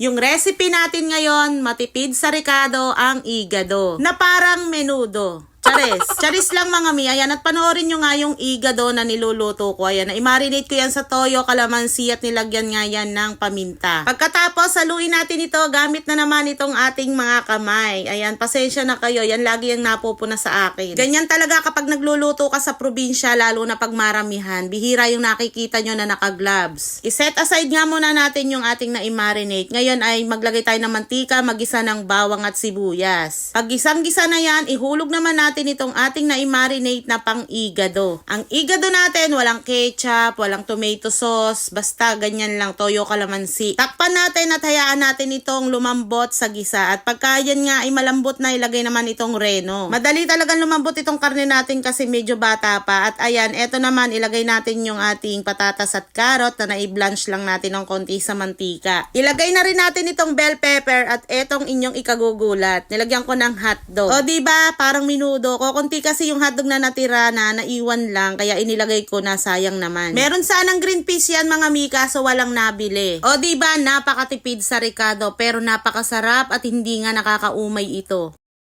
Yung recipe natin ngayon, matipid sa Ricardo ang igado na parang menudo. Charis lang mga mi. Ayan, at panoorin nyo nga yung igado na niluluto ko. Ayan, na-marinate ko yan sa toyo, kalamansi at nilagyan nga yan ng paminta. Pagkatapos, saluin natin ito. Gamit na naman itong ating mga kamay. Ayan, pasensya na kayo. Yan lagi yung napupuna sa akin. Ganyan talaga kapag nagluluto ka sa probinsya, lalo na pag maramihan. Bihira yung nakikita nyo na naka-gloves. I-set aside nga muna natin yung ating na-marinate. Ngayon ay maglagay tayo ng mantika, magisa ng bawang at sibuyas. Pag gisang-gisa na yan, ihulog naman natin itong ating na-marinate na pang-igado. Ang igado natin, walang ketchup, walang tomato sauce, basta ganyan lang, toyo kalamansi. Takpan natin at hayaan natin itong lumambot sa gisa. At pagka yan nga ay malambot na, ilagay naman itong reno. Madali talagang lumambot itong karne natin kasi medyo bata pa. At ayan, eto naman, ilagay natin yung ating patatas at carrot na na-blanch lang natin ng konti sa mantika. Ilagay na rin natin itong bell pepper at etong inyong ikagugulat. Nilagyan ko ng hotdog. O diba, parang minudo. Konti kasi yung hotdog na natira na naiwan lang, kaya inilagay ko na, sayang naman. Meron sanang green peas yan mga mika, so walang nabili. O diba, napakatipid sa Ricardo pero napakasarap at hindi nga nakakaumay ito.